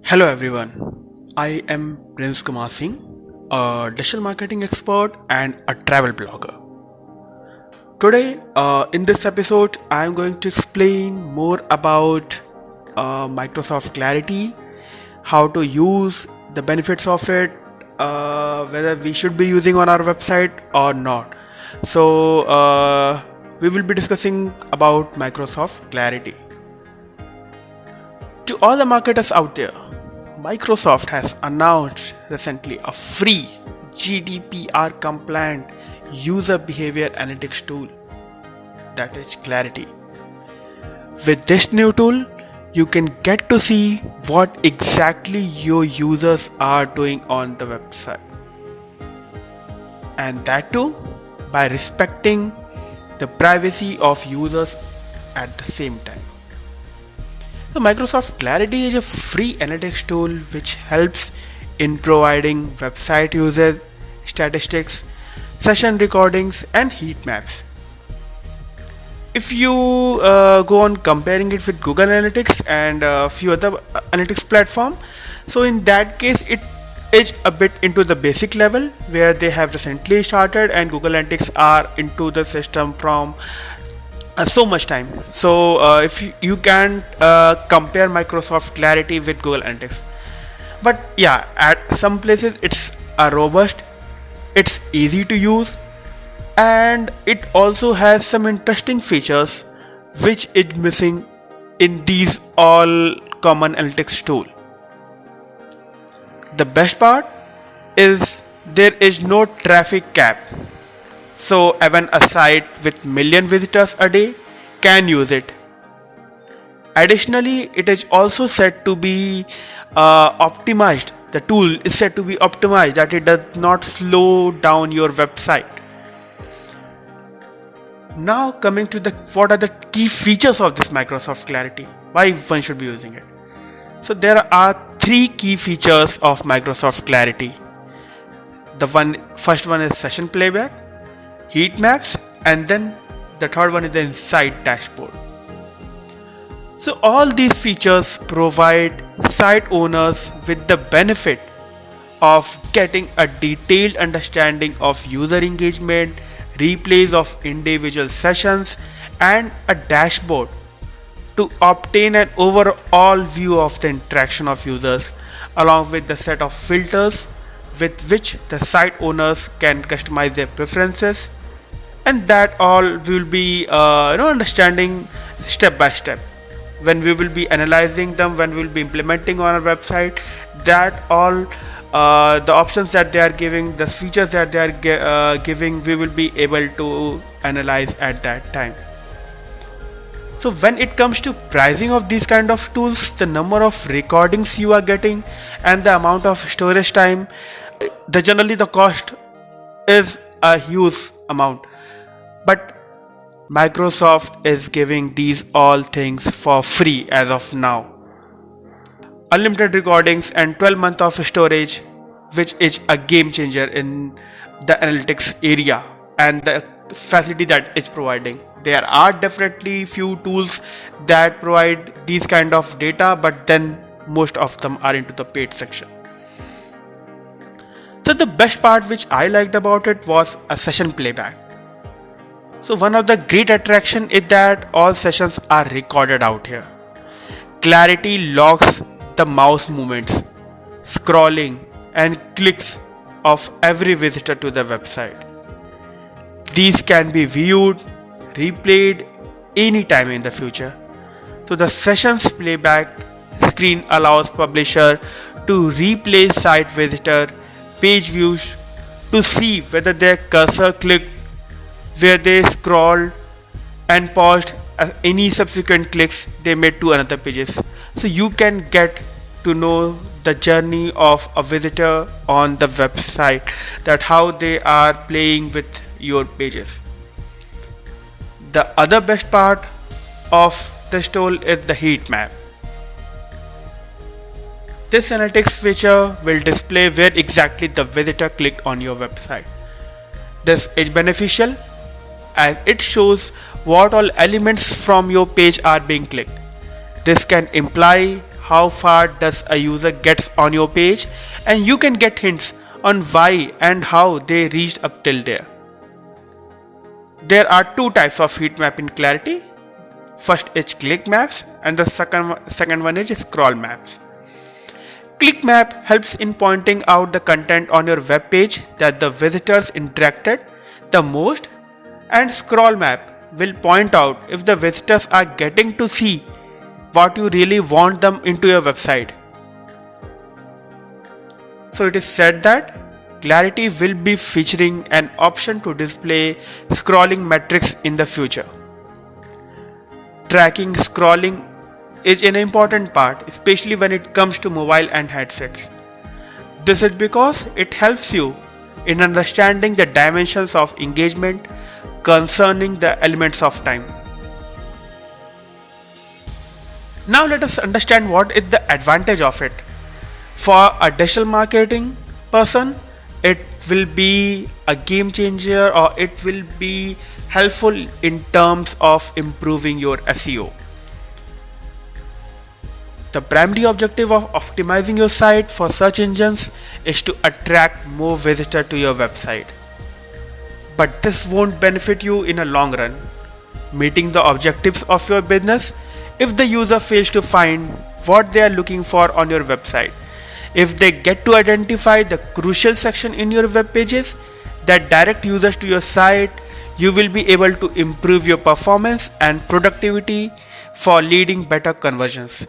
Hello everyone, I am Prince Kumar Singh, a digital marketing expert and a travel blogger. Today, in this episode, I am going to explain more about Microsoft Clarity, how to use the benefits of it, whether we should be using on our website or not. We will be discussing about Microsoft Clarity. To all the marketers out there, Microsoft has announced recently a free GDPR compliant user behavior analytics tool, that is Clarity. With this new tool, you can get to see what exactly your users are doing on the website, and that too by respecting the privacy of users at the same time. So Microsoft Clarity is a free analytics tool which helps in providing website usage statistics, session recordings, and heat maps. If you go on comparing it with Google Analytics and a few other analytics platform, so in that case it is a bit into the basic level where they have recently started, and Google Analytics are into the system from so much time. If you can compare Microsoft Clarity with Google Analytics, but yeah, at some places it's robust, it's easy to use, and it also has some interesting features which is missing in these all common analytics tool. The best part is there is no traffic cap, so even a site with million visitors a day can use it. Additionally, it is also said to be optimized. The tool is said to be optimized that it does not slow down your website. Now coming to the what are the key features of this Microsoft Clarity, why one should be using it. So there are three key features of Microsoft Clarity. First one is session playback, heat maps, and then the third one is the insight dashboard. So all these features provide site owners with the benefit of getting a detailed understanding of user engagement, replays of individual sessions, and a dashboard to obtain an overall view of the interaction of users, along with the set of filters with which the site owners can customize their preferences, and that all we will be understanding step by step when we will be analyzing them, when we will be implementing on our website. That all the options that they are giving, the features that they are giving, we will be able to analyze at that time. So when it comes to pricing of these kind of tools, the number of recordings you are getting and the amount of storage time, generally the cost is a huge amount, but Microsoft is giving these all things for free as of now. Unlimited recordings and 12 months of storage, which is a game changer in the analytics area and the facility that it's providing. There are definitely few tools that provide these kind of data, but then most of them are into the paid section. So the best part which I liked about it was a session playback. So one of the great attraction is that all sessions are recorded out here. Clarity logs the mouse movements, scrolling, and clicks of every visitor to the website. These can be viewed, replayed anytime in the future. So the sessions playback screen allows publisher to replay site visitor page views to see whether their cursor clicked, where they scrolled and paused any subsequent clicks they made to another pages. So you can get to know the journey of a visitor on the website, that how they are playing with your pages. The other best part of this tool is the heat map. This analytics feature will display where exactly the visitor clicked on your website. This is beneficial as it shows what all elements from your page are being clicked. This can imply how far does a user gets on your page, and you can get hints on why and how they reached up till there. There are two types of heat map in Clarity. First is click maps and the second one is scroll maps. Click map helps in pointing out the content on your web page that the visitors interacted the most, and scroll map will point out if the visitors are getting to see what you really want them into your website. So it is said that Clarity will be featuring an option to display scrolling metrics in the future. Tracking scrolling is an important part, especially when it comes to mobile and headsets. This is because it helps you in understanding the dimensions of engagement concerning the elements of time. Now let us understand what is the advantage of it. For a digital marketing person, it will be a game changer, or it will be helpful in terms of improving your SEO. The primary objective of optimizing your site for search engines is to attract more visitors to your website. But this won't benefit you in a long run, meeting the objectives of your business if the user fails to find what they are looking for on your website. If they get to identify the crucial section in your web pages that direct users to your site, you will be able to improve your performance and productivity for leading better conversions.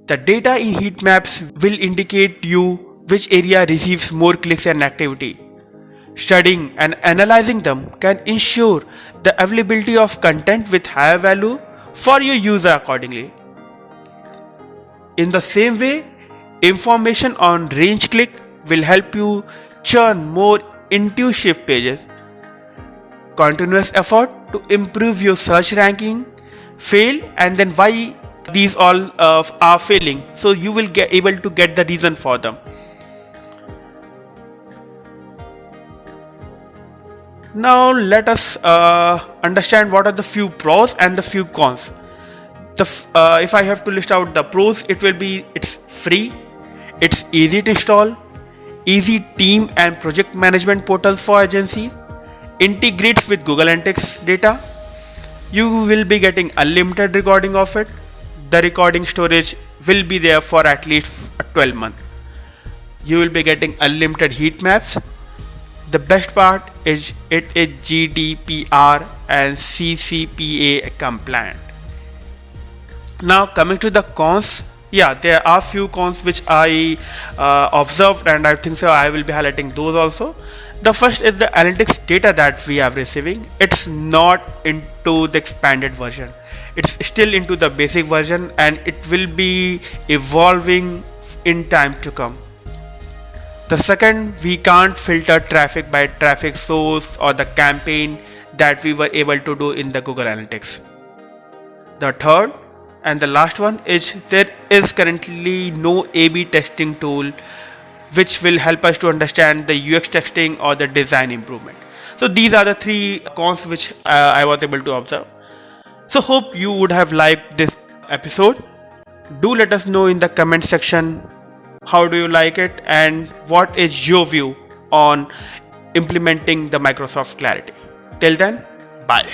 The data in heat maps will indicate you which area receives more clicks and activity. Studying and analyzing them can ensure the availability of content with higher value for your user accordingly. In the same way, information on range click will help you churn more intuitive pages. Continuous effort to improve your search ranking fail, and then why these all are failing, so you will get able to get the reason for them. Now let us understand what are the few pros and the few cons. If I have to list out the pros, it will be it's free, it's easy to install, easy team and project management portal for agencies, integrates with Google Analytics data. You will be getting unlimited recording of it. The recording storage will be there for at least 12 months. You will be getting unlimited heat maps. The best part is it is GDPR and CCPA compliant. Now coming to the cons, there are few cons which I observed, and I think so I will be highlighting those also. The first is the analytics data that we are receiving. It's not into the expanded version. It's still into the basic version, and it will be evolving in time to come. The second, we can't filter traffic by traffic source or the campaign that we were able to do in the Google Analytics. The third and the last one is there is currently no A/B testing tool which will help us to understand the UX testing or the design improvement. So these are the three cons which I was able to observe. So hope you would have liked this episode. Do let us know in the comment section how do you like it and what is your view on implementing the Microsoft Clarity. Till then, bye.